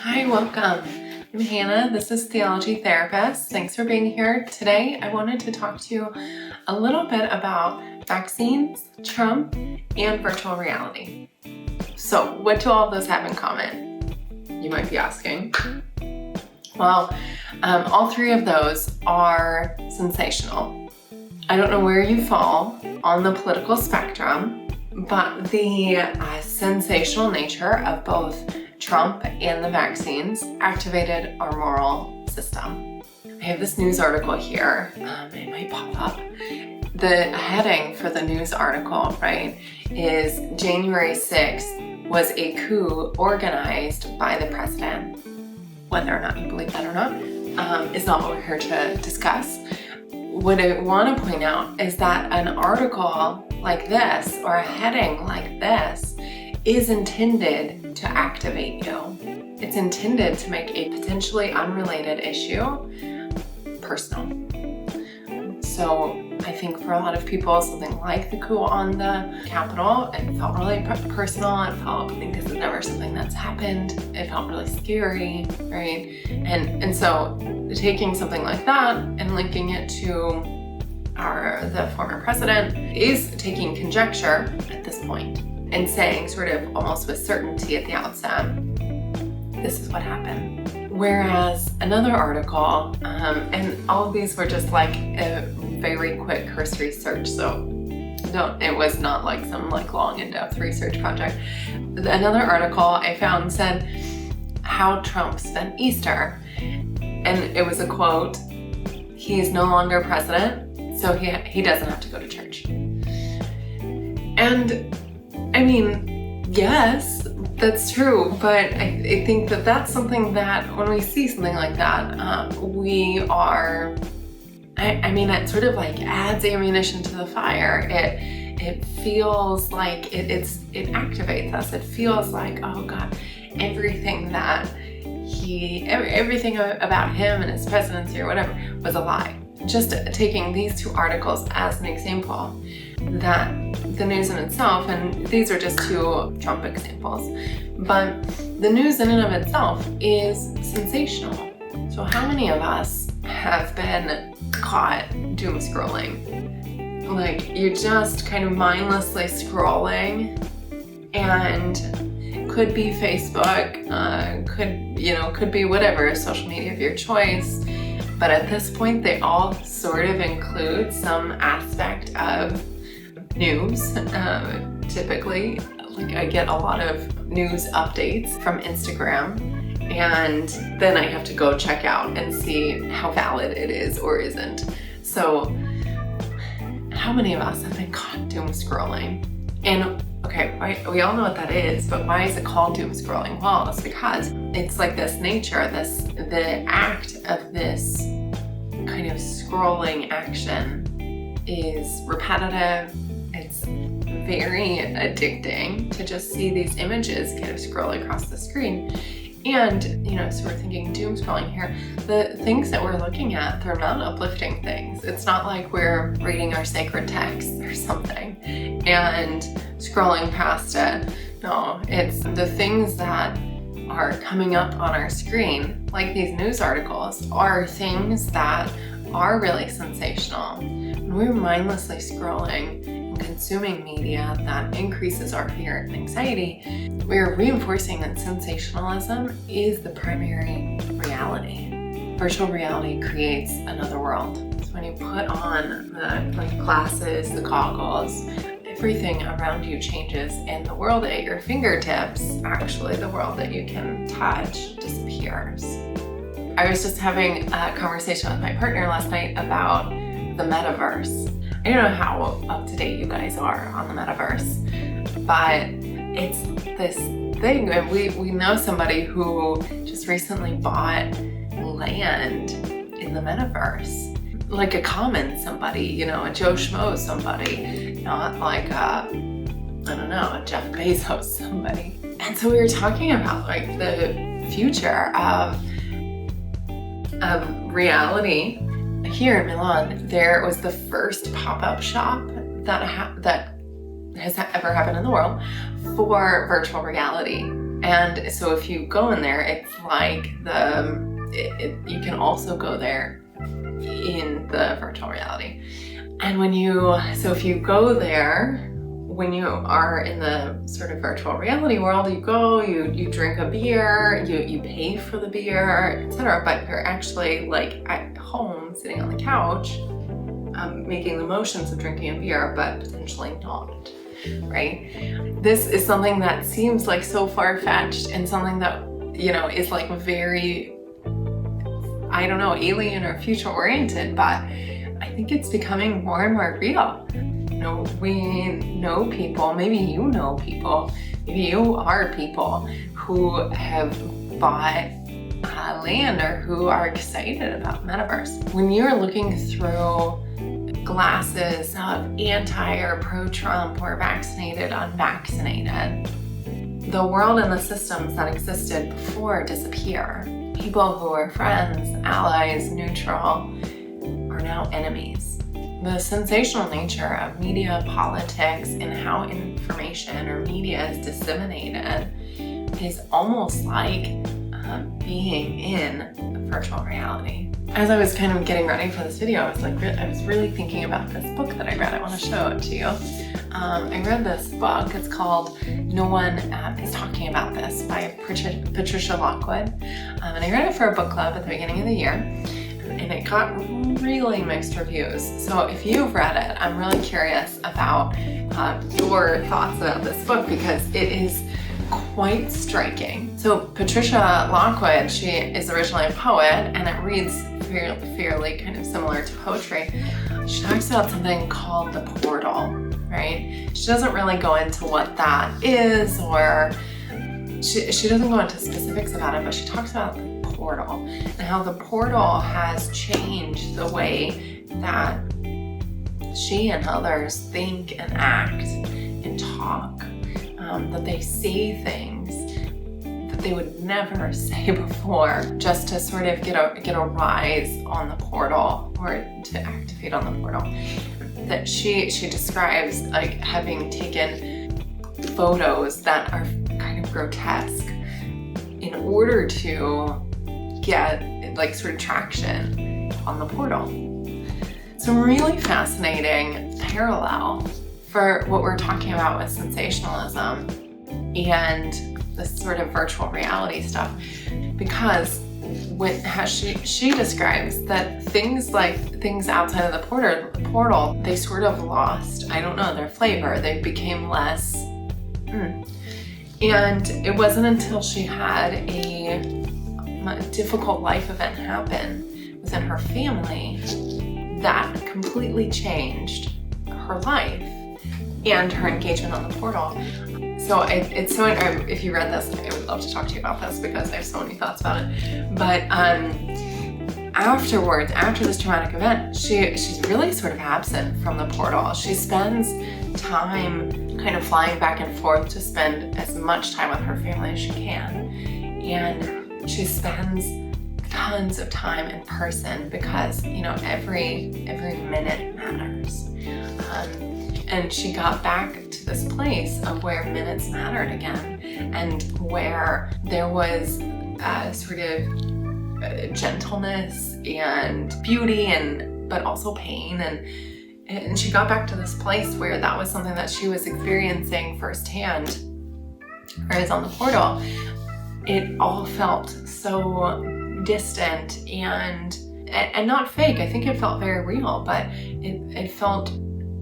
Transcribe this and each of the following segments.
Hi, welcome. I'm Hannah. This is Theology Therapist. Thanks for being here. Today, I wanted to talk to you a little bit about vaccines, Trump, and virtual reality. So, what do all of those have in common? You might be asking. Well, all three of those are sensational. I don't know where you fall on the political spectrum, but the sensational nature of both Trump and the vaccines activated our moral system. I have this news article here. It might pop up. The heading for the news article, right, is January 6th was a coup organized by the president. Whether or not you believe that or not is not what we're here to discuss. What I want to point out is that an article like this or a heading like this is intended to activate you. It's intended to make a potentially unrelated issue personal. So I think for a lot of people, something like the coup on the Capitol, it felt really personal. It felt, I think this is never something that's happened. It felt really scary, right? And so taking something like that and linking it to the former president is taking conjecture at this point and saying sort of almost with certainty at the outset, this is what happened. Whereas another article, and all of these were just like a very quick cursory search, so it was not like some like long in-depth research project. Another article I found said how Trump spent Easter, and it was a quote, "He is no longer president, so he doesn't have to go to church." And I mean, yes, that's true, but I think that that's something that when we see something like that, we are, I mean, it sort of like adds ammunition to the fire. It feels like it activates us. It feels like, oh God, everything about him and his presidency or whatever was a lie. Just taking these two articles as an example, that the news in itself, and these are just two Trump examples, but the news in and of itself is sensational. So how many of us have been caught doom scrolling? Like you're just kind of mindlessly scrolling, and it could be Facebook, could be whatever social media of your choice. But at this point, they all sort of include some aspect of news. Typically, like I get a lot of news updates from Instagram, and then I have to go check out and see how valid it is or isn't. So how many of us have been caught doom scrolling? And okay, we all know what that is, but why is it called doom scrolling? Well, it's because it's like this nature, the act of this kind of scrolling action is repetitive. It's very addicting to just see these images kind of scroll across the screen. And, so we're thinking doom scrolling here. The things that we're looking at, they're not uplifting things. It's not like we're reading our sacred texts or something and scrolling past it. No, it's the things that are coming up on our screen, like these news articles, are things that are really sensational. When we're mindlessly scrolling and consuming media that increases our fear and anxiety, we're reinforcing that sensationalism is the primary reality. Virtual reality creates another world. So when you put on the glasses, the goggles, everything around you changes, and the world at your fingertips, actually the world that you can touch, disappears. I was just having a conversation with my partner last night about the metaverse. I don't know how up to date you guys are on the metaverse, but it's this thing, and we know somebody who just recently bought land in the metaverse. Like a common somebody, a Joe Schmo somebody, not like a Jeff Bezos somebody. And so we were talking about like the future of reality. Here in Milan, there was the first pop-up shop that has ever happened in the world for virtual reality. And so if you go in there, it's like you can also go there in the virtual reality. And so if you go there, when you are in the sort of virtual reality world, you go, you drink a beer, you pay for the beer, etc. But you're actually like at home, sitting on the couch, making the motions of drinking a beer, but potentially not, right? This is something that seems like so far-fetched and something that, is like very, I don't know, alien or future-oriented, but I think it's becoming more and more real. We know people, maybe you know people, maybe you are people who have bought land or who are excited about metaverse. When you're looking through glasses of anti or pro-Trump or vaccinated, unvaccinated, the world and the systems that existed before disappear. People who were friends, allies, neutral, are now enemies. The sensational nature of media, politics, and how information or media is disseminated is almost like being in virtual reality. As I was kind of getting ready for this video, I was really thinking about this book that I read. I want to show it to you. I read this book. It's called No One is Talking About This by Patricia Lockwood. And I read it for a book club at the beginning of the year. And it got really mixed reviews. So if you've read it, I'm really curious about your thoughts about this book, because it is quite striking. So Patricia Lockwood, she is originally a poet, and it reads fairly kind of similar to poetry. She talks about something called the portal, right? She doesn't really go into what that is, or she doesn't go into specifics about it, but she talks about the portal and how the portal has changed the way that she and others think and act and talk, that they say things that they would never say before, just to sort of get a rise on the portal or to activate on the portal. That she describes like having taken photos that are kind of grotesque in order to get like sort of traction on the portal. So really fascinating parallel for what we're talking about with sensationalism and this sort of virtual reality stuff, because how she describes that things outside of the portal, they sort of lost, I don't know, their flavor. They became less. And it wasn't until she had a difficult life event happen within her family that completely changed her life and her engagement on the portal. So it's so, if you read this, I would love to talk to you about this because I have so many thoughts about it. But afterwards, after this traumatic event, she's really sort of absent from the portal. She spends time kind of flying back and forth to spend as much time with her family as she can. And she spends tons of time in person because, every minute matters. And she got back to this place of where minutes mattered again, and where there was sort of gentleness and beauty, but also pain, and she got back to this place where that was something that she was experiencing firsthand. Whereas on the portal, it all felt so distant and not fake. I think it felt very real, but it felt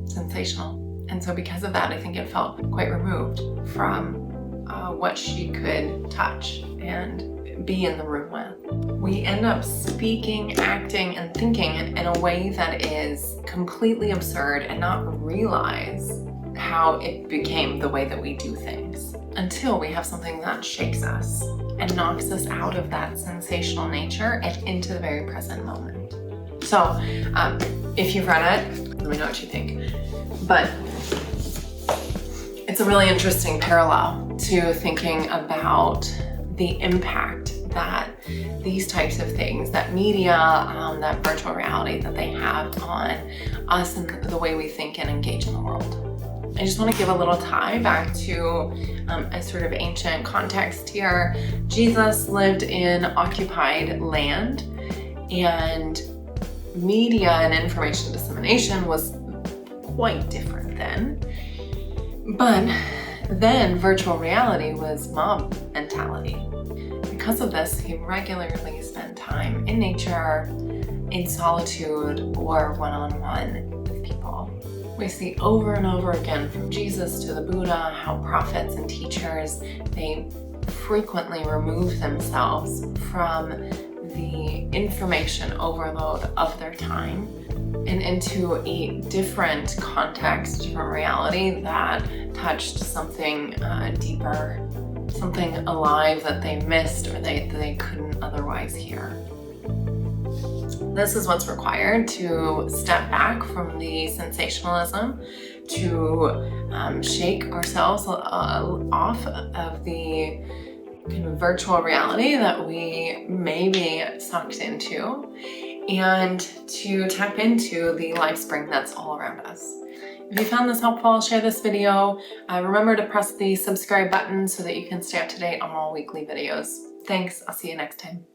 sensational. And so because of that, I think it felt quite removed from what she could touch and be in the room with. We end up speaking, acting, and thinking in a way that is completely absurd and not realize how it became the way that we do things, until we have something that shakes us and knocks us out of that sensational nature and into the very present moment. So if you've read it, let me know what you think. But it's a really interesting parallel to thinking about the impact that these types of things, that media, that virtual reality, that they have on us and the way we think and engage in the world. I just want to give a little tie back to a sort of ancient context here. Jesus lived in occupied land, and media and information dissemination was quite different then. But then virtual reality was mob mentality. Because of this, he regularly spent time in nature, in solitude, or one-on-one with people. We see over and over again, from Jesus to the Buddha, how prophets and teachers, they frequently remove themselves from the information overload of their time and into a different context, different reality that touched something deeper, something alive that they missed or they couldn't otherwise hear. This is what's required to step back from the sensationalism, to shake ourselves off of the kind of virtual reality that we may be sucked into, and to tap into the life spring that's all around us. If you found this helpful, share this video. Remember to press the subscribe button so that you can stay up to date on all weekly videos. Thanks, I'll see you next time.